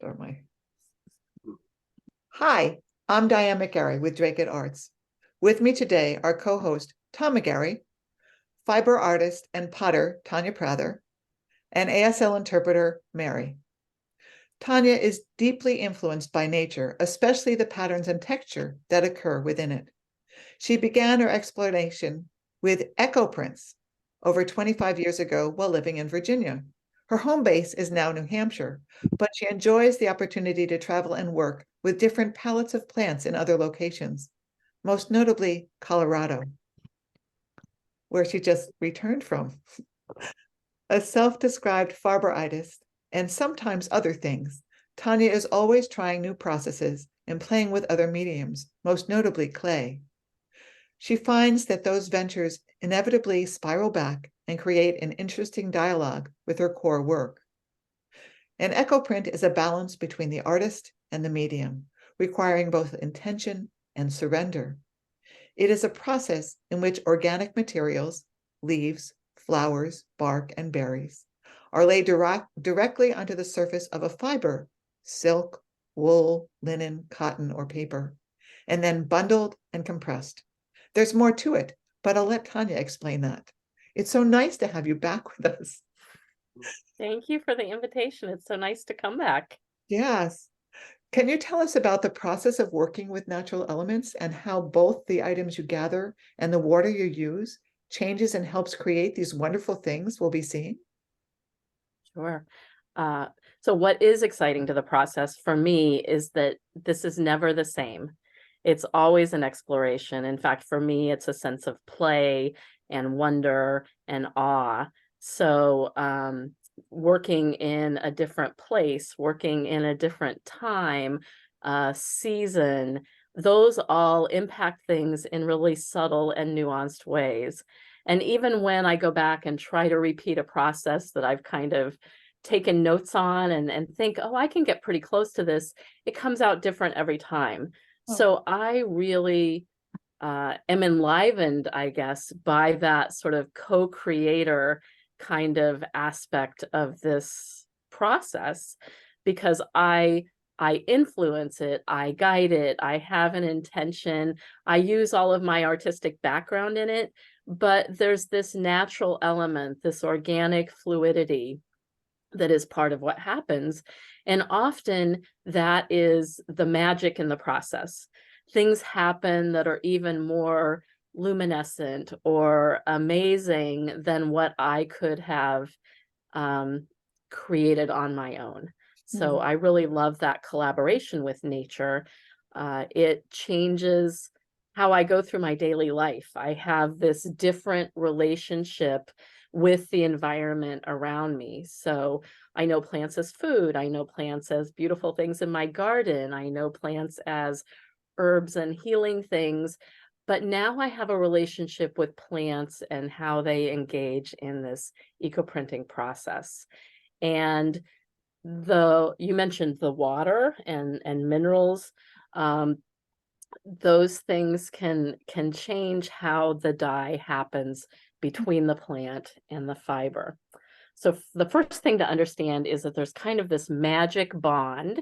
Start my. Hi, I'm Diane McGarry with Dracut Arts. With me today are co-host Tom McGarry, fiber artist and potter Tanya Prather, and ASL interpreter Mary. Tanya is deeply influenced by nature, especially the patterns and texture that occur within it. She began her exploration with echo prints over 25 years ago while living in Virginia. Her home base is now New Hampshire, but she enjoys the opportunity to travel and work with different palettes of plants in other locations, most notably Colorado, where she just returned from. A self-described fiber artist and sometimes other things, Tanya is always trying new processes and playing with other mediums, most notably clay. She finds that those ventures inevitably spiral back and create an interesting dialogue with her core work. An echo print is a balance between the artist and the medium, requiring both intention and surrender. It is a process in which organic materials, leaves, flowers, bark, and berries, are laid directly onto the surface of a fiber, silk, wool, linen, cotton, or paper, and then bundled and compressed. There's more to it, but I'll let Tanya explain that. It's so nice to have you back with us. Thank you for the invitation. It's so nice to come back. Yes. Can you tell us about the process of working with natural elements and how both the items you gather and the water you use changes and helps create these wonderful things we'll be seeing? Sure. So what is exciting to the process for me is that this is never the same. It's always an exploration. In fact, for me, it's a sense of play and wonder and awe. So working in a different place, working in a different time, season, those all impact things in really subtle and nuanced ways. And even when I go back and try to repeat a process that I've kind of taken notes on and think, oh, I can get pretty close to this, it comes out different every time. Oh. So I really am enlivened, I guess, by that sort of co-creator kind of aspect of this process, because I influence it, I guide it, I have an intention, I use all of my artistic background in it, but there's this natural element, this organic fluidity that is part of what happens. And often that is the magic in the process. Things happen that are even more luminescent or amazing than what I could have created on my own. So I really love that collaboration with nature. It changes how I go through my daily life. I have this different relationship with the environment around me. So I know plants as food. I know plants as beautiful things in my garden. I know plants as herbs and healing things. But now I have a relationship with plants and how they engage in this eco-printing process. And you mentioned the water and minerals. Those things can change how the dye happens between the plant and the fiber. So the first thing to understand is that there's kind of this magic bond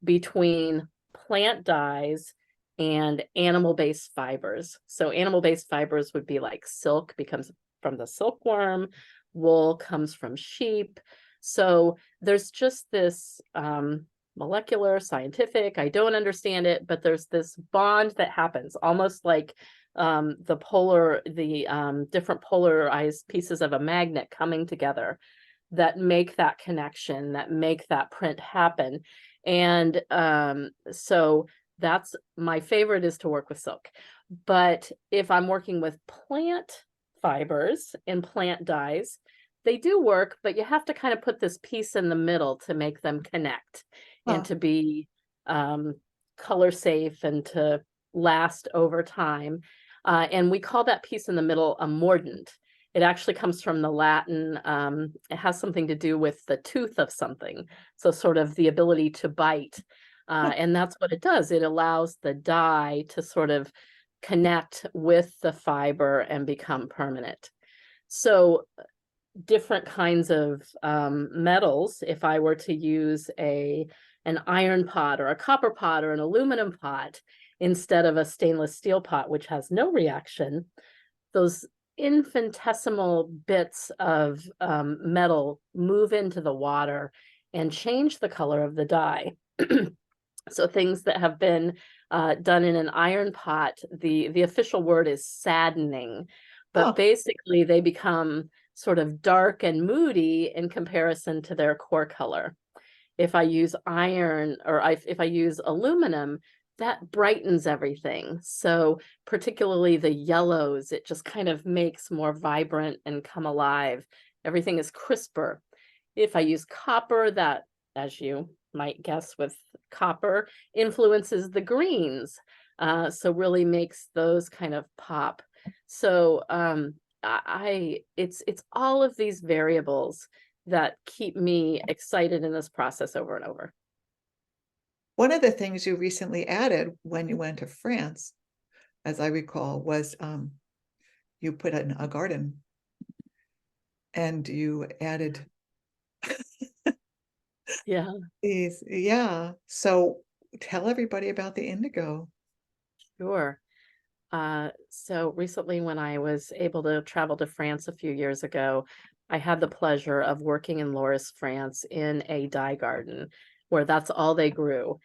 between plant dyes and animal-based fibers. So animal-based fibers would be like silk becomes from the silkworm, wool comes from sheep. So there's just this molecular, scientific, I don't understand it, but there's this bond that happens almost like the different polarized pieces of a magnet coming together that make that connection, that make that print happen. And so that's my favorite, is to work with silk. But if I'm working with plant fibers and plant dyes, they do work, but you have to kind of put this piece in the middle to make them connect and to be color safe and to last over time. And we call that piece in the middle a mordant. It actually comes from the Latin. It has something to do with the tooth of something. So sort of the ability to bite. And that's what it does. It allows the dye to sort of connect with the fiber and become permanent. So different kinds of metals. If I were to use an iron pot or a copper pot or an aluminum pot instead of a stainless steel pot, which has no reaction, those infinitesimal bits of metal move into the water and change the color of the dye. So things that have been done in an iron pot, the official word is saddening, but basically they become sort of dark and moody in comparison to their core color. If I use iron, or if I use aluminum, that brightens everything. So particularly the yellows, it just kind of makes more vibrant and come alive. Everything is crisper. If I use copper, that, as you might guess with copper, influences the greens. So really makes those kind of pop. So it's all of these variables that keep me excited in this process over and over. One of the things you recently added when you went to France, as I recall, was you put in a garden and you added Yeah. these. Yeah. So tell everybody about the indigo. Sure. So recently, when I was able to travel to France a few years ago, I had the pleasure of working in Loris, France, in a dye garden where that's all they grew,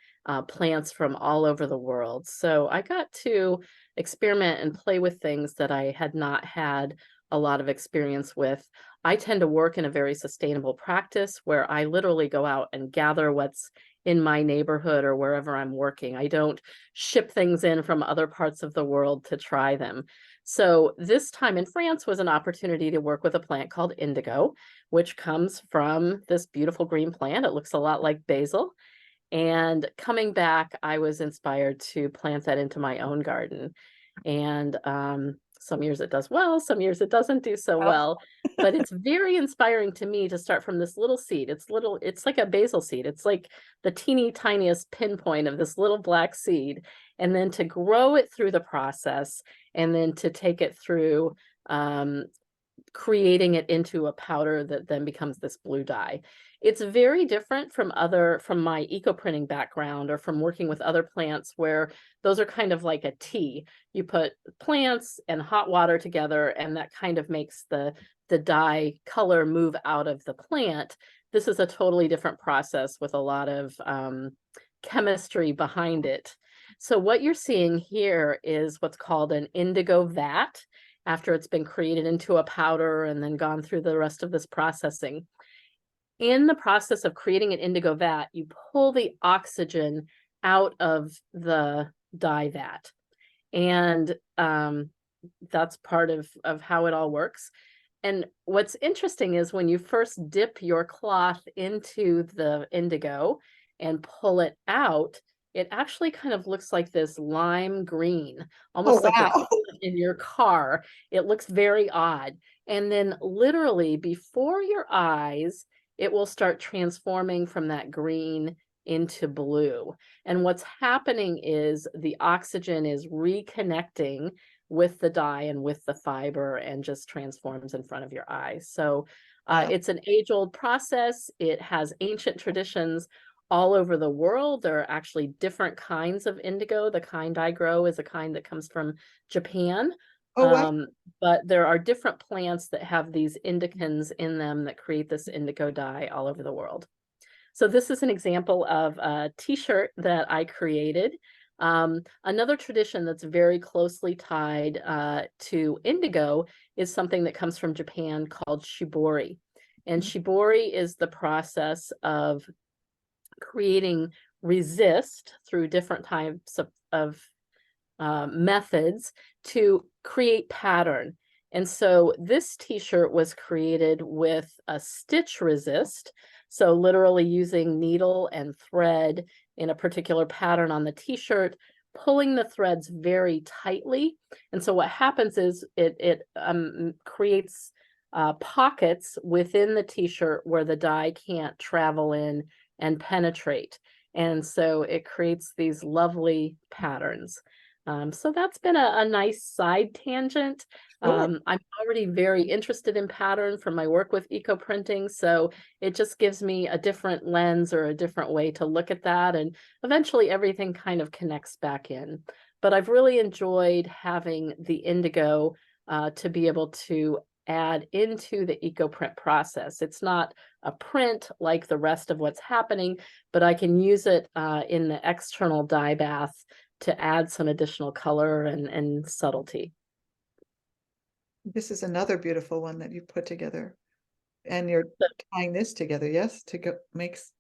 plants from all over the world. So I got to experiment and play with things that I had not had a lot of experience with. I tend to work in a very sustainable practice where I literally go out and gather what's in my neighborhood or wherever I'm working. I don't ship things in from other parts of the world to try them. So this time in France was an opportunity to work with a plant called indigo, which comes from this beautiful green plant. It looks a lot like basil. And coming back, I was inspired to plant that into my own garden. And some years it does well, some years it doesn't do so well. But it's very inspiring to me to start from this little seed. It's like a basil seed. It's like the teeny tiniest pinpoint of this little black seed. And then to grow it through the process, and then to take it through creating it into a powder that then becomes this blue dye. It's very different from my eco-printing background or from working with other plants where those are kind of like a tea. You put plants and hot water together and that kind of makes the dye color move out of the plant. This is a totally different process with a lot of chemistry behind it. So what you're seeing here is what's called an indigo vat, after it's been created into a powder and then gone through the rest of this processing. In the process of creating an indigo vat, you pull the oxygen out of the dye vat. And that's part of how it all works. And what's interesting is when you first dip your cloth into the indigo and pull it out, it actually kind of looks like this lime green, almost like the color in your car. It looks very odd. And then literally before your eyes, it will start transforming from that green into blue. And what's happening is the oxygen is reconnecting with the dye and with the fiber and just transforms in front of your eyes. So it's an age-old process. It has ancient traditions all over the world. There are actually different kinds of indigo. The kind I grow is a kind that comes from Japan. But there are different plants that have these indicans in them that create this indigo dye all over the world. So this is an example of a t-shirt that I created. Another tradition that's very closely tied to indigo is something that comes from Japan called shibori. And shibori is the process of creating resist through different types of methods to create pattern. And so this t-shirt was created with a stitch resist. So literally using needle and thread in a particular pattern on the t-shirt, pulling the threads very tightly. And so what happens is it creates pockets within the t-shirt where the dye can't travel in and penetrate. And so it creates these lovely patterns. So that's been a nice side tangent. Sure. I'm already very interested in pattern from my work with eco printing, so it just gives me a different lens or a different way to look at that, and eventually everything kind of connects back in. But I've really enjoyed having the indigo to be able to add into the eco print process. It's not a print like the rest of what's happening, but I can use it in the external dye bath to add some additional color and subtlety. This is another beautiful one that you put together. And you're tying this together, yes, to go makes.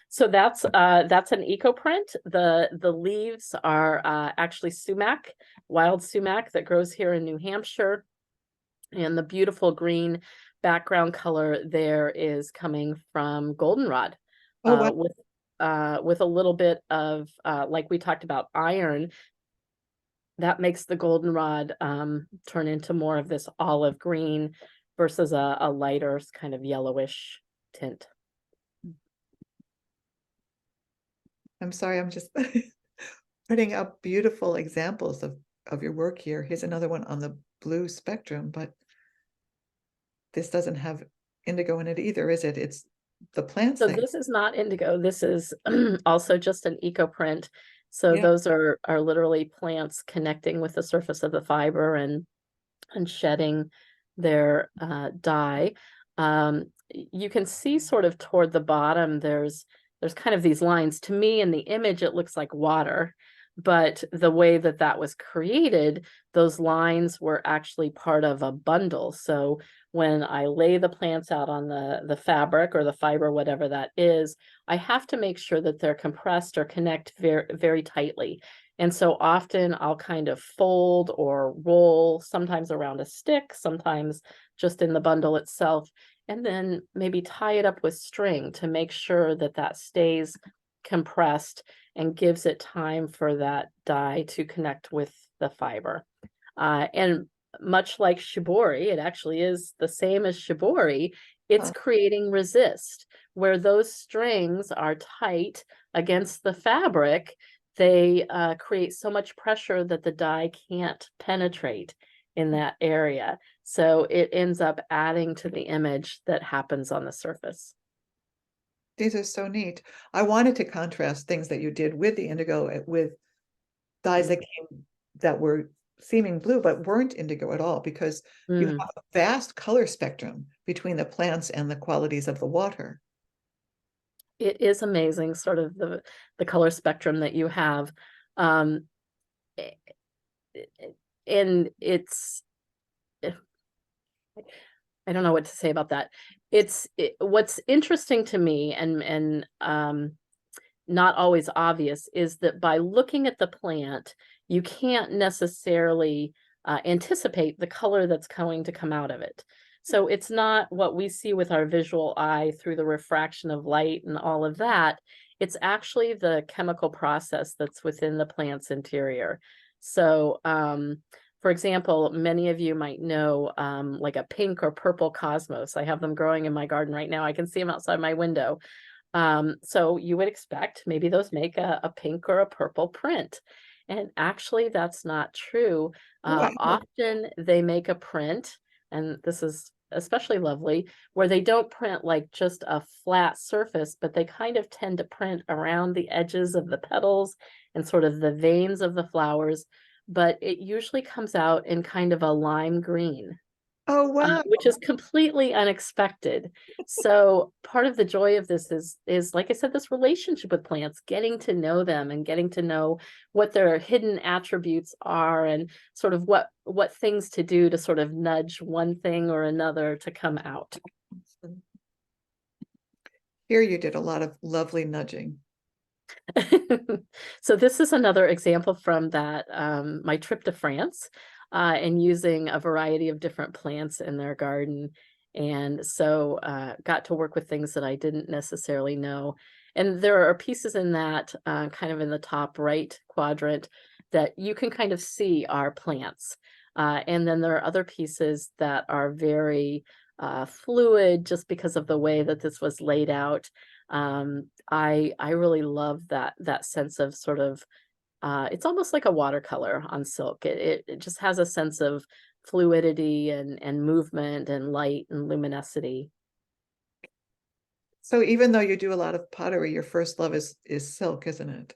So that's an eco print. The leaves are actually sumac, wild sumac that grows here in New Hampshire. And the beautiful green background color there is coming from goldenrod, Oh, wow. with a little bit of like we talked about iron. That makes the goldenrod turn into more of this olive green versus a lighter kind of yellowish tint. I'm sorry, I'm just putting up beautiful examples of your work here. Here's another one on the blue spectrum, but this doesn't have indigo in it either, is it? It's the plants So thing. this is not indigo. This is also just an eco print. So Yeah. those are literally plants connecting with the surface of the fiber and shedding their dye. You can see sort of toward the bottom, there's kind of these lines. To me, in the image, it looks like water, but the way that that was created, those lines were actually part of a bundle. So when I lay the plants out on the fabric or the fiber, whatever that is, I have to make sure that they're compressed or connect very, very tightly. And so often I'll kind of fold or roll, sometimes around a stick, sometimes just in the bundle itself, and then maybe tie it up with string to make sure that that stays compressed and gives it time for that dye to connect with the fiber. And much like shibori, it actually is the same as shibori. It's creating resist, where those strings are tight against the fabric. They create so much pressure that the dye can't penetrate in that area. So it ends up adding to the image that happens on the surface. These are so neat. I wanted to contrast things that you did with the indigo with dyes that were seeming blue but weren't indigo at all, because you Mm. have a vast color spectrum between the plants and the qualities of the water. It is amazing, sort of the color spectrum that you have. Um, a- and it's, I don't know what to say about that. What's interesting to me and not always obvious is that by looking at the plant, you can't necessarily anticipate the color that's going to come out of it. So it's not what we see with our visual eye through the refraction of light and all of that. It's actually the chemical process that's within the plant's interior. So, for example, many of you might know like a pink or purple cosmos. I have them growing in my garden right now. I can see them outside my window. So you would expect maybe those make a pink or a purple print. And actually, that's not true. Wow. Often they make a print, and this is especially lovely, where they don't print like just a flat surface, but they kind of tend to print around the edges of the petals and sort of the veins of the flowers. But it usually comes out in kind of a lime green. Oh, wow. Which is completely unexpected. So part of the joy of this is like I said, this relationship with plants, getting to know them and getting to know what their hidden attributes are and sort of what things to do to sort of nudge one thing or another to come out. Here you did a lot of lovely nudging. So this is another example from that my trip to France and using a variety of different plants in their garden. And so got to work with things that I didn't necessarily know. And there are pieces in that kind of in the top right quadrant that you can kind of see are plants. And then there are other pieces that are very fluid just because of the way that this was laid out. I really love that sense of sort of It's almost like a watercolor on silk. It just has a sense of fluidity and movement and light and luminosity. So even though you do a lot of pottery, your first love is silk, isn't it?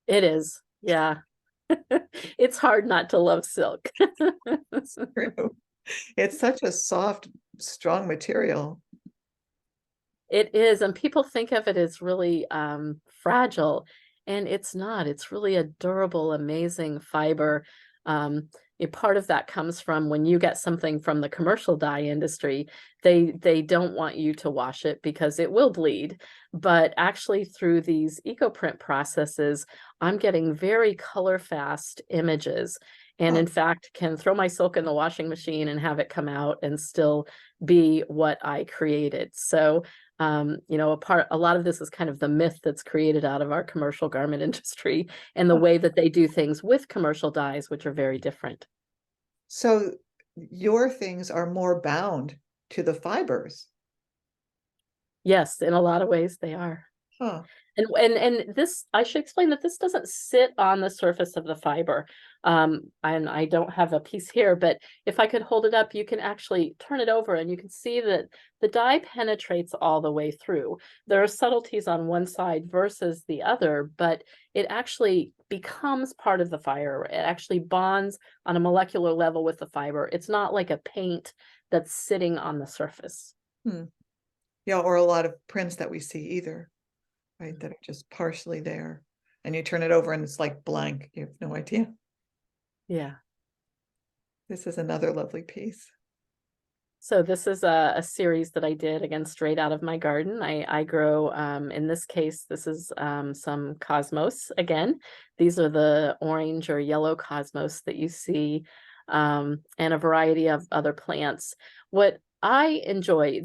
It is, yeah. It's hard not to love silk. True. It's such a soft, strong material. It is, and people think of it as really fragile, and it's not. It's really a durable, amazing fiber. A part of that comes from when you get something from the commercial dye industry, they don't want you to wash it because it will bleed. But actually, through these eco-print processes, I'm getting very color fast images. And Huh. in fact, can throw my silk in the washing machine and have it come out and still be what I created. So you know, a lot of this is kind of the myth that's created out of our commercial garment industry and the way that they do things with commercial dyes, which are very different. So your things are more bound to the fibers. Yes, in a lot of ways they are. Huh. And this, I should explain that this doesn't sit on the surface of the fiber. And I don't have a piece here, but if I could hold it up, you can actually turn it over and you can see that the dye penetrates all the way through. There are subtleties on one side versus the other, but it actually becomes part of the fiber. It actually bonds on a molecular level with the fiber. It's not like a paint that's sitting on the surface. Hmm. Yeah, or a lot of prints that we see either, right? That are just partially there. And you turn it over and it's like blank. You have no idea. Yeah. This is another lovely piece. So this is a series that I did again straight out of my garden. I grow, in this case, this is some cosmos again. These are the orange or yellow cosmos that you see, and a variety of other plants. What I enjoy,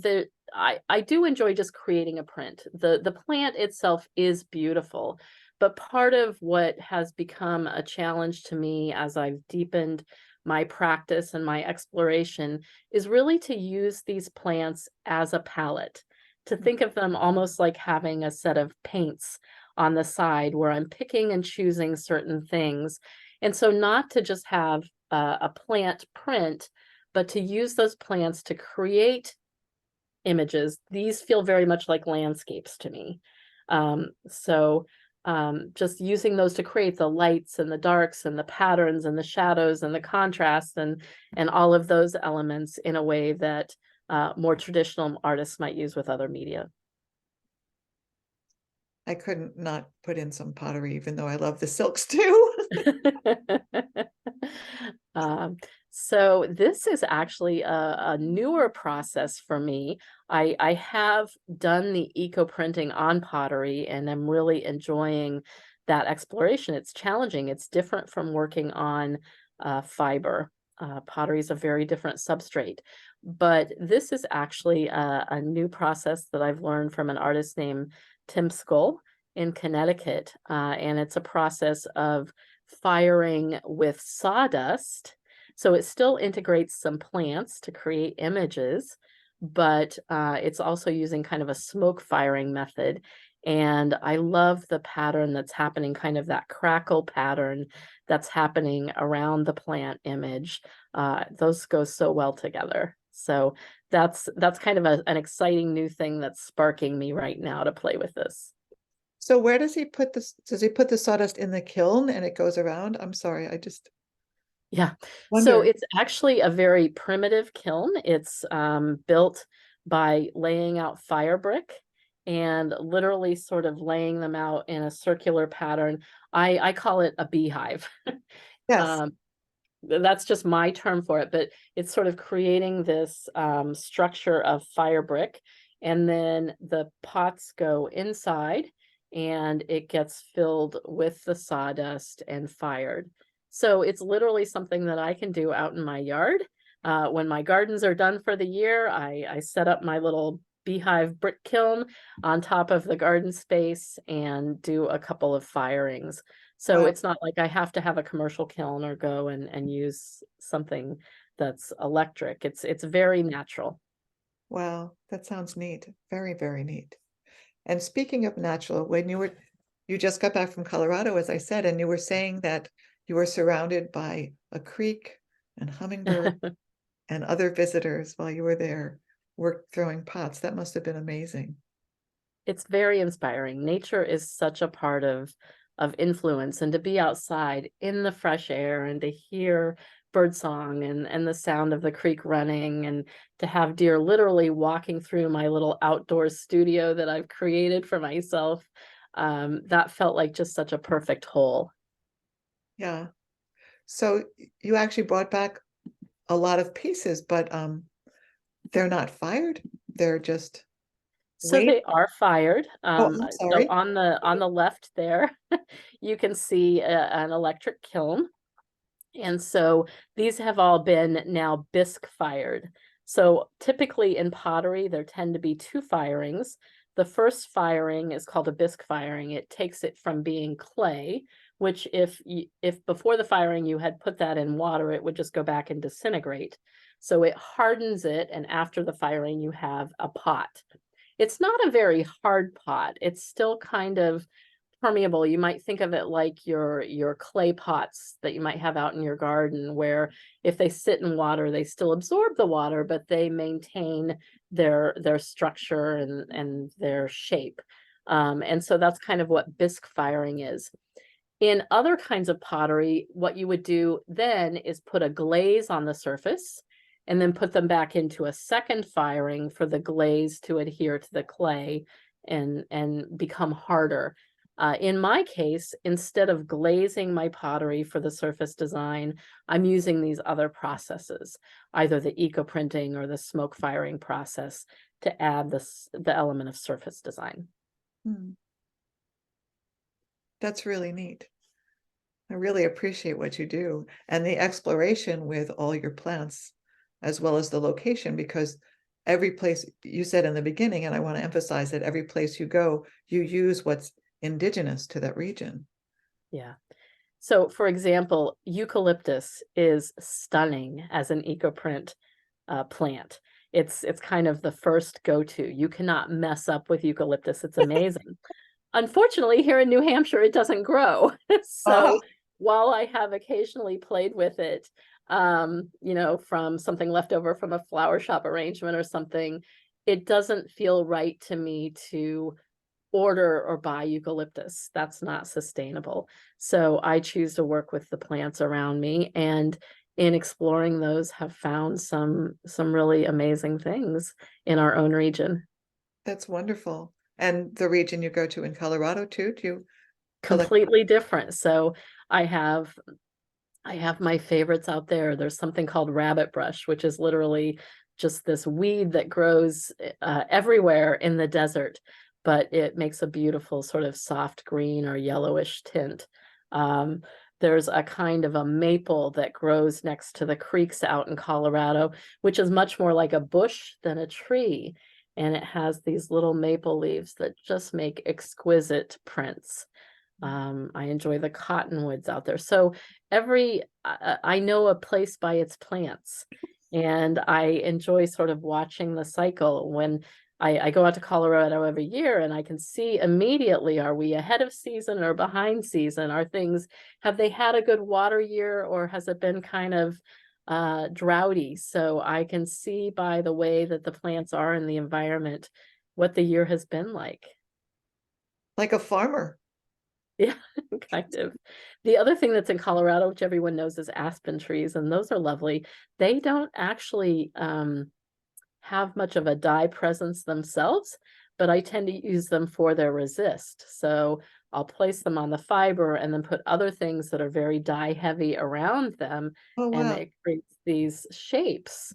I do enjoy just creating a print. The plant itself is beautiful, but part of what has become a challenge to me as I've deepened my practice and my exploration is really to use these plants as a palette, to think of them almost like having a set of paints on the side where I'm picking and choosing certain things. And so not to just have a plant print, but to use those plants to create images. These feel very much like landscapes to me. Just using those to create the lights and the darks and the patterns and the shadows and the contrast and all of those elements in a way that more traditional artists might use with other media. I couldn't not put in some pottery, even though I love the silks too. Um, so this is actually a newer process for me. I have done the eco printing on pottery and I'm really enjoying that exploration. It's challenging. It's different from working on fiber. Pottery is a very different substrate, but this is actually a new process that I've learned from an artist named Tim Skull in Connecticut. And it's a process of firing with sawdust. So it still integrates some plants to create images, but it's also using kind of a smoke firing method. And I love the pattern that's happening, kind of that crackle pattern that's happening around the plant image. Those go so well together. So that's kind of an exciting new thing that's sparking me right now to play with this. So where does he put this? Does he put the sawdust in the kiln and it goes around? I'm sorry, I just Yeah. So wonder. it's actually a very primitive kiln. It's built by laying out fire brick and literally sort of laying them out in a circular pattern. I call it a beehive. Yes. Um, that's just my term for it, but it's sort of creating this structure of fire brick, and then the pots go inside and it gets filled with the sawdust and fired. So it's literally something that I can do out in my yard. When my gardens are done for the year, I set up my little beehive brick kiln on top of the garden space and do a couple of firings. So Wow. it's not like I have to have a commercial kiln or go and use something that's electric. It's very natural. Wow. That sounds neat. Very, very neat. And speaking of natural, when you were you just got back from Colorado, as I said, and you were saying that you were surrounded by a creek and hummingbird and other visitors while you were there, work throwing pots. That must have been amazing. It's very inspiring. Nature is such a part of influence, and to be outside in the fresh air and to hear birdsong and the sound of the creek running, and to have deer literally walking through my little outdoor studio that I've created for myself, that felt like just such a perfect whole. Yeah. So you actually brought back a lot of pieces, but they're not fired. They're just So wait. they are fired. Oh, I'm So sorry. on the left there, you can see an electric kiln. And so these have all been now bisque fired. So typically in pottery, there tend to be two firings. The first firing is called a bisque firing. It takes it from being clay, which if before the firing you had put that in water, it would just go back and disintegrate. So it hardens it, and after the firing, you have a pot. It's not a very hard pot. It's still kind of permeable. You might think of it like your clay pots that you might have out in your garden, where if they sit in water, they still absorb the water, but they maintain their structure and their shape. And so that's kind of what bisque firing is. In other kinds of pottery, what you would do then is put a glaze on the surface and then put them back into a second firing for the glaze to adhere to the clay and become harder. In my case, instead of glazing my pottery for the surface design, I'm using these other processes, either the eco-printing or the smoke firing process, to add the element of surface design. Hmm. That's really neat. I really appreciate what you do and the exploration with all your plants, as well as the location, because every place you said in the beginning, and I want to emphasize that every place you go, you use what's indigenous to that region. Yeah. So, for example, eucalyptus is stunning as an eco-print plant. It's kind of the first go-to. You cannot mess up with eucalyptus. It's amazing. Unfortunately, here in New Hampshire, it doesn't grow. Uh-huh. So while I have occasionally played with it, from something left over from a flower shop arrangement or something, it doesn't feel right to me to order or buy eucalyptus. That's not sustainable. So I choose to work with the plants around me, and in exploring those have found some really amazing things in our own region. That's wonderful. And the region you go to in Colorado too, do you collect? Completely different. So I have I have my favorites out there. There's something called rabbit brush, which is literally just this weed that grows everywhere in the desert, but it makes a beautiful sort of soft green or yellowish tint. Um, there's a kind of a maple that grows next to the creeks out in Colorado, which is much more like a bush than a tree. And it has these little maple leaves that just make exquisite prints. I enjoy the cottonwoods out there. So I know a place by its plants, and I enjoy sort of watching the cycle. When I go out to Colorado every year, and I can see immediately, are we ahead of season or behind season? Have they had a good water year, or has it been kind of droughty? So I can see by the way that the plants are in the environment what the year has been like. Like a farmer? Yeah, kind of. The other thing that's in Colorado, which everyone knows, is aspen trees, and those are lovely. They don't actually have much of a dye presence themselves, but I tend to use them for their resist. So I'll place them on the fiber and then put other things that are very dye heavy around them, Oh, and wow. it creates these shapes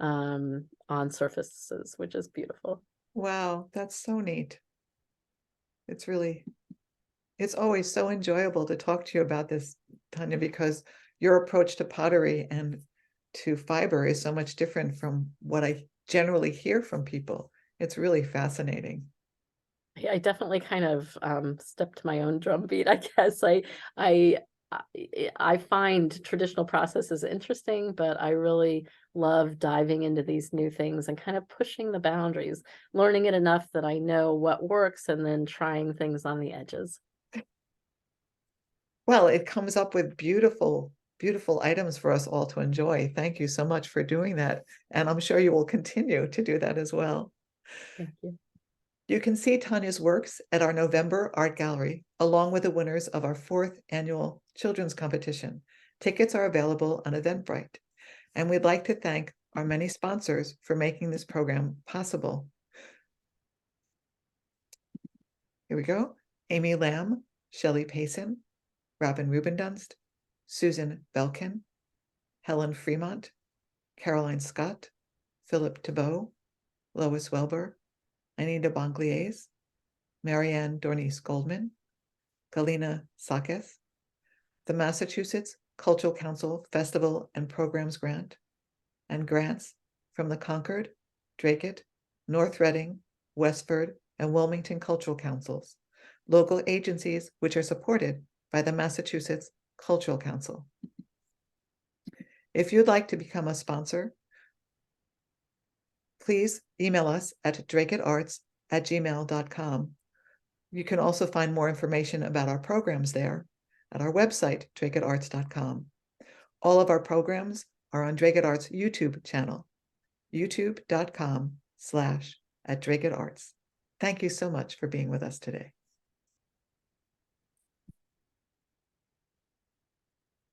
on surfaces, which is beautiful. Wow, that's so neat. It's really, it's always so enjoyable to talk to you about this, Tanya, because your approach to pottery and to fiber is so much different from what I generally hear from people. It's really fascinating. I definitely kind of stepped my own drumbeat, I guess. I I find traditional processes interesting, but I really love diving into these new things and kind of pushing the boundaries, learning it enough that I know what works and then trying things on the edges. Well, it comes up with beautiful, beautiful items for us all to enjoy. Thank you so much for doing that. And I'm sure you will continue to do that as well. Thank you. You can see Tanya's works at our November art gallery, along with the winners of our 4th annual children's competition. Tickets are available on Eventbrite. And we'd like to thank our many sponsors for making this program possible. Here we go. Amy Lamb, Shelley Payson, Robin Rubendunst, Susan Belkin, Helen Fremont, Caroline Scott, Philip Thibault, Lois Welber, Anita Bongliers, Marianne Dornice Goldman, Galina Sakes, the Massachusetts Cultural Council Festival and Programs Grant, and grants from the Concord, Dracut, North Reading, Westford, and Wilmington Cultural Councils, local agencies which are supported by the Massachusetts Cultural Council. If you'd like to become a sponsor, please email us at dracutarts@gmail.com. You can also find more information about our programs there at our website, dracutarts.com. All of our programs are on Dracut Arts' YouTube channel, youtube.com/@dracutarts. Thank you so much for being with us today.